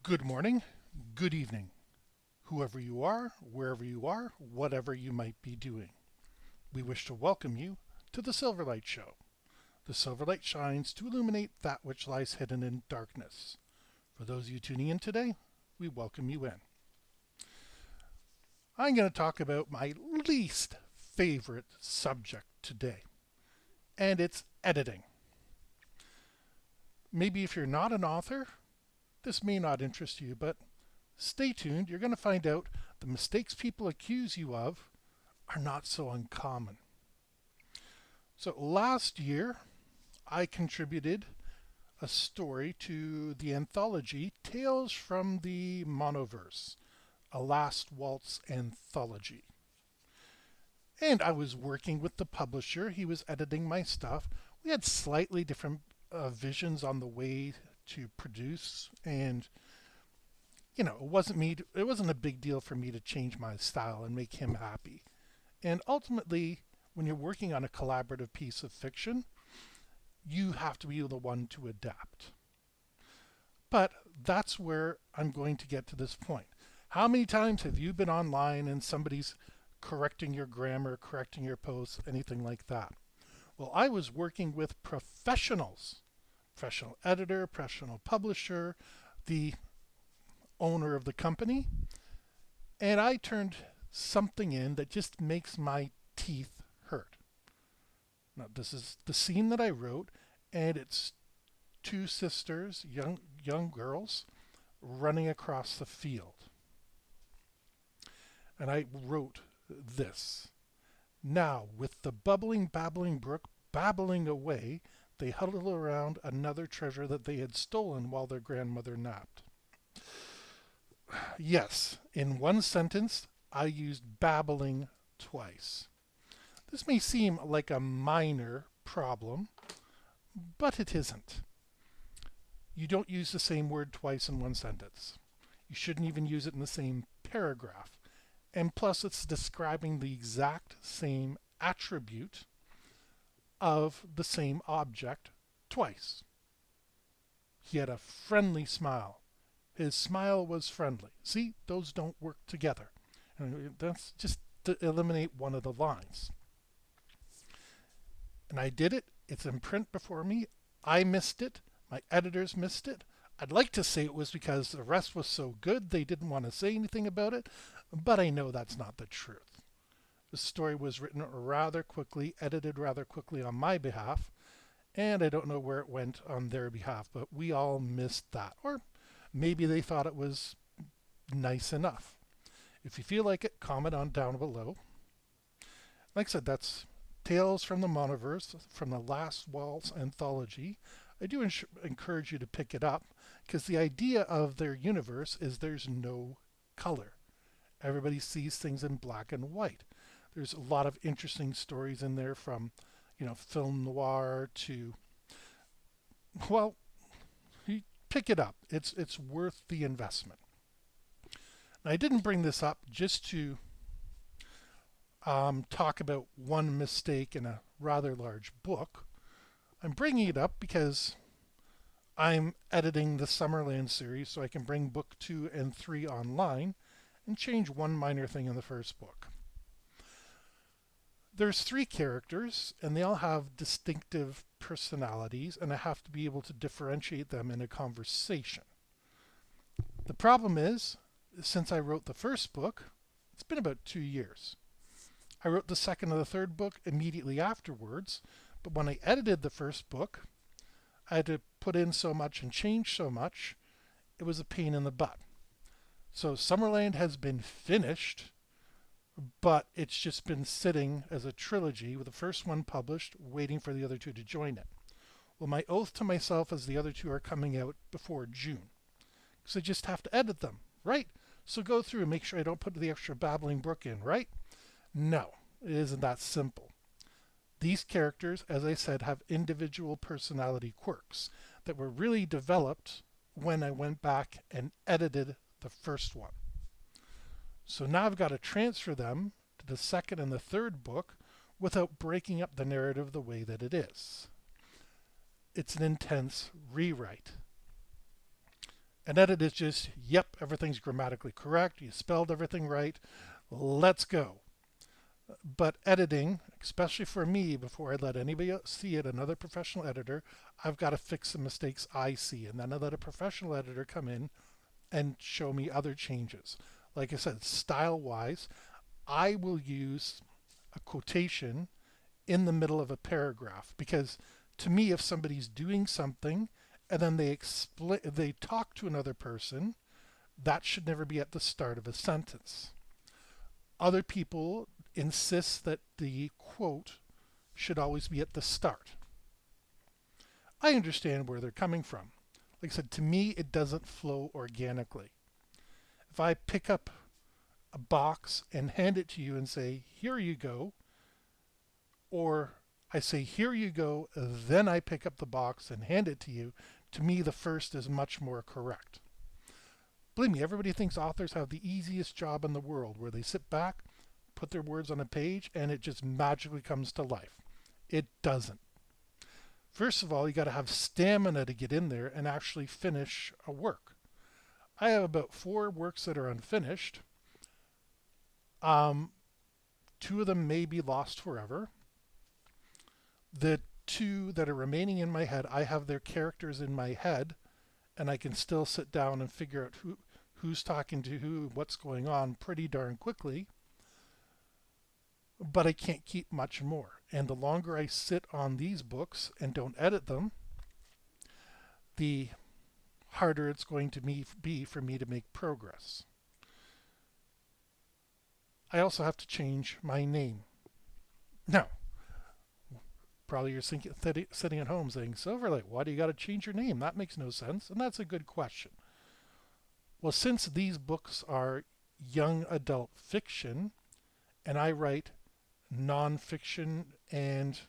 Good morning, good evening, whoever you are, wherever you are, whatever you might be doing. We wish to welcome you to the Silverlight Show. The silverlight shines to illuminate that which lies hidden in darkness. For those of you tuning in today, we welcome you in. I'm going to talk about my least favorite subject today, and it's editing. Maybe if you're not an author, this may not interest you, but stay tuned. You're going to find out the mistakes people accuse you of are not so uncommon. So last year, I contributed a story to the anthology Tales from the Monoverse, a Last Waltz anthology. And I was working with the publisher. He was editing my stuff. We had slightly different visions on the way to produce, and it wasn't a big deal for me to change my style and make him happy. And ultimately, when you're working on a collaborative piece of fiction, you have to be the one to adapt. But that's where I'm going to get to this point. How many times have you been online and somebody's correcting your grammar, correcting your posts, anything like that? Well, I was working with professionals, professional editor, professional publisher, the owner of the company, and I turned something in that just makes my teeth hurt. Now, this is the scene that I wrote, and it's two sisters, young girls, running across the field. And I wrote this. Now, with the bubbling, babbling brook babbling away, they huddled around another treasure that they had stolen while their grandmother napped. Yes, in one sentence, I used babbling twice. This may seem like a minor problem, but it isn't. You don't use the same word twice in one sentence. You shouldn't even use it in the same paragraph. And plus, it's describing the exact same attribute of the same object twice. He had a friendly smile. His smile was friendly. See, those don't work together. And that's just to eliminate one of the lines. And I did it. It's in print before me. I missed it. My editors missed it. I'd like to say it was because the rest was so good they didn't want to say anything about it, but I know that's not the truth. The story was written rather quickly, edited rather quickly on my behalf, and I don't know where it went on their behalf, but we all missed that. Or maybe they thought it was nice enough. If you feel like it, comment on down below. Like I said, that's Tales from the Monoverse from the Last Waltz anthology. I do encourage you to pick it up because the idea of their universe is there's no color. Everybody sees things in black and white. There's a lot of interesting stories in there from, film noir to, well, you pick it up. It's worth the investment. Now, I didn't bring this up just to talk about one mistake in a rather large book. I'm bringing it up because I'm editing the Summerland series so I can bring book 2 and 3 online and change one minor thing in the first book. There's 3 characters and they all have distinctive personalities, and I have to be able to differentiate them in a conversation. The problem is, since I wrote the first book, it's been about 2 years. I wrote the second and the third book immediately afterwards, but when I edited the first book, I had to put in so much and change so much, it was a pain in the butt. So Summerland has been finished, but it's just been sitting as a trilogy with the first one published, waiting for the other 2 to join it. Well, my oath to myself is the other 2 are coming out before June. So I just have to edit them, right? So go through and make sure I don't put the extra babbling brook in, right? No, it isn't that simple. These characters, as I said, have individual personality quirks that were really developed when I went back and edited the first one. So now I've got to transfer them to the second and the third book without breaking up the narrative the way that it is. It's an intense rewrite. An edit is just, yep, everything's grammatically correct. You spelled everything right. Let's go. But editing, especially for me, before I let anybody else see it, another professional editor, I've got to fix the mistakes I see. And then I let a professional editor come in and show me other changes. Like I said, style wise, I will use a quotation in the middle of a paragraph because to me, if somebody's doing something and then they talk to another person, that should never be at the start of a sentence. Other people insist that the quote should always be at the start. I understand where they're coming from. Like I said, to me, it doesn't flow organically. If I pick up a box and hand it to you and say, here you go, or I say, here you go, then I pick up the box and hand it to you, to me, the first is much more correct. Believe me, everybody thinks authors have the easiest job in the world where they sit back, put their words on a page, and it just magically comes to life. It doesn't. First of all, you got to have stamina to get in there and actually finish a work. I have about 4 works that are unfinished. Um, 2 of them may be lost forever. The 2 that are remaining in my head, I have their characters in my head, and I can still sit down and figure out who's talking to who, what's going on pretty darn quickly. But I can't keep much more. And the longer I sit on these books and don't edit them, the harder it's going to be for me to make progress. I also have to change my name. Now, probably you're sitting at home saying, Silverlight, why do you got to change your name? That makes no sense. And that's a good question. Well, since these books are young adult fiction, and I write nonfiction and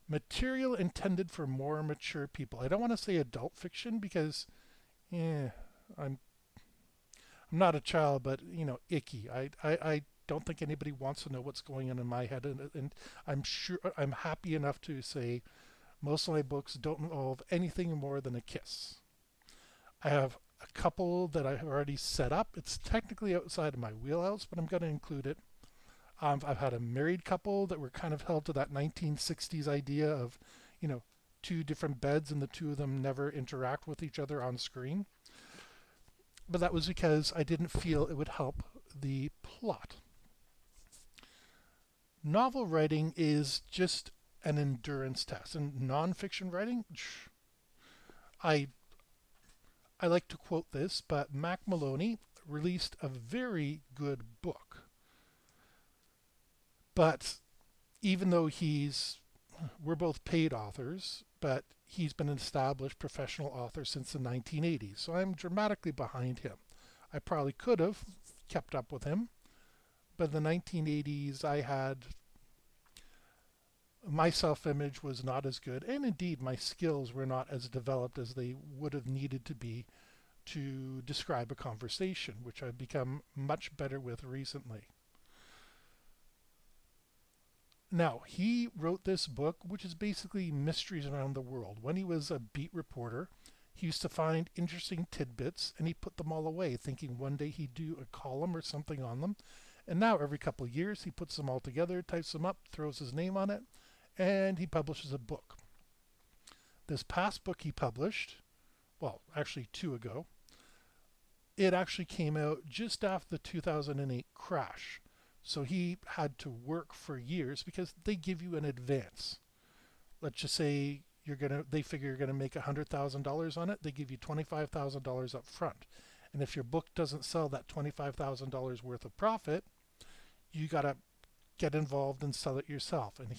material intended for more mature people. I don't want to say adult fiction because, I'm not a child, but icky. I don't think anybody wants to know what's going on in my head, and I'm sure I'm happy enough to say most of my books don't involve anything more than a kiss. I have a couple that I have already set up. It's technically outside of my wheelhouse, but I'm going to include it. I've had a married couple that were kind of held to that 1960s idea of, 2 different beds and the 2 of them never interact with each other on screen. But that was because I didn't feel it would help the plot. Novel writing is just an endurance test, and nonfiction writing, I I like to quote this, but Mac Maloney released a very good book. But even though we're both paid authors, but he's been an established professional author since the 1980s. So I'm dramatically behind him. I probably could have kept up with him, but in the 1980s my self-image was not as good, and indeed my skills were not as developed as they would have needed to be to describe a conversation, which I've become much better with recently. Now, he wrote this book, which is basically mysteries around the world. When he was a beat reporter, he used to find interesting tidbits and he put them all away, thinking one day he'd do a column or something on them. And now, every couple of years, he puts them all together, types them up, throws his name on it, and he publishes a book. This past book he published, well, actually 2 ago, it actually came out just after the 2008 crash. So he had to work for years because they give you an advance. Let's just say they figure you're gonna make $100,000 on it. They give you $25,000 up front, and if your book doesn't sell that $25,000 worth of profit, you gotta get involved and sell it yourself. And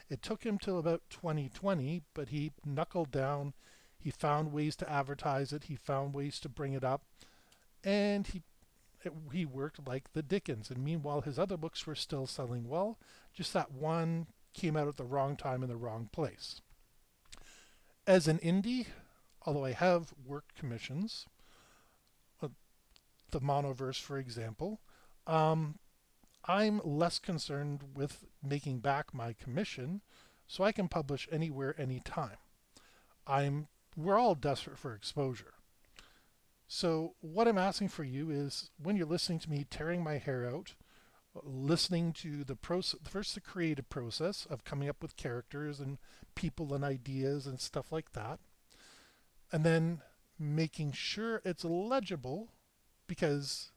it took him till about 2020, but he knuckled down. He found ways to advertise it. He found ways to bring it up, and he worked like the Dickens. And meanwhile, his other books were still selling well. Just that one came out at the wrong time in the wrong place. As an indie, although I have worked commissions, the Monoverse, for example, I'm less concerned with making back my commission, so I can publish anywhere, anytime. We're all desperate for exposure. So, what I'm asking for you is when you're listening to me tearing my hair out, listening to the process, first the creative process of coming up with characters and people and ideas and stuff like that, and then making sure it's legible because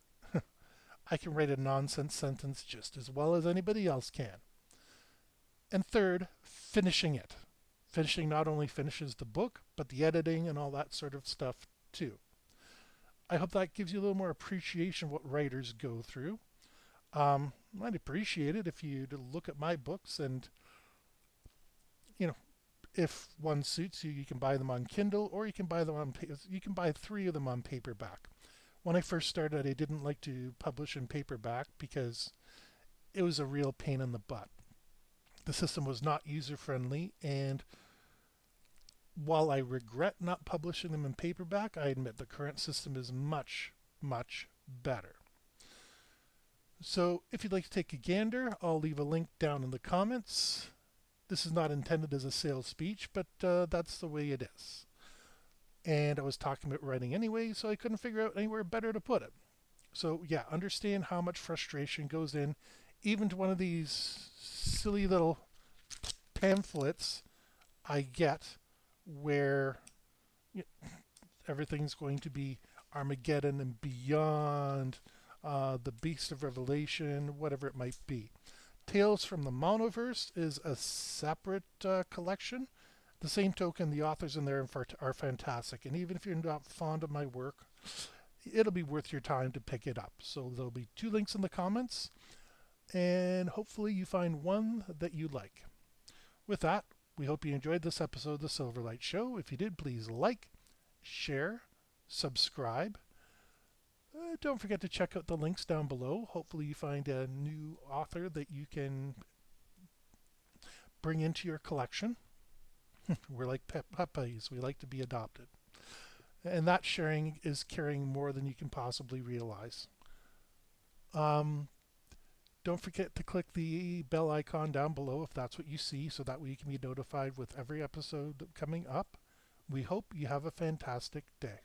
I can write a nonsense sentence just as well as anybody else can. And third, finishing it. Finishing not only finishes the book, but the editing and all that sort of stuff too. I hope that gives you a little more appreciation of what writers go through. I'd appreciate it if you'd look at my books and, you know, if one suits you, you can buy them on Kindle or you can buy them on you can buy 3 of them on paperback. When I first started, I didn't like to publish in paperback because it was a real pain in the butt. The system was not user friendly, and while I regret not publishing them in paperback, I admit the current system is much, much better. So if you'd like to take a gander, I'll leave a link down in the comments. This is not intended as a sales speech, but that's the way it is. And I was talking about writing anyway, so I couldn't figure out anywhere better to put it. So yeah, understand how much frustration goes in, even to one of these silly little pamphlets I get where everything's going to be Armageddon and beyond, the Beast of Revelation, whatever it might be. Tales from the Monoverse is a separate collection. The same token, the authors in there are fantastic, and even if you're not fond of my work, it'll be worth your time to pick it up. So there'll be 2 links in the comments, and hopefully you find one that you like. With that, we hope you enjoyed this episode of the Silverlight Show. If you did, please like, share, subscribe. Don't forget to check out the links down below. Hopefully you find a new author that you can bring into your collection. We're like puppies. We like to be adopted. And that sharing is carrying more than you can possibly realize. Don't forget to click the bell icon down below if that's what you see, so that way you can be notified with every episode coming up. We hope you have a fantastic day.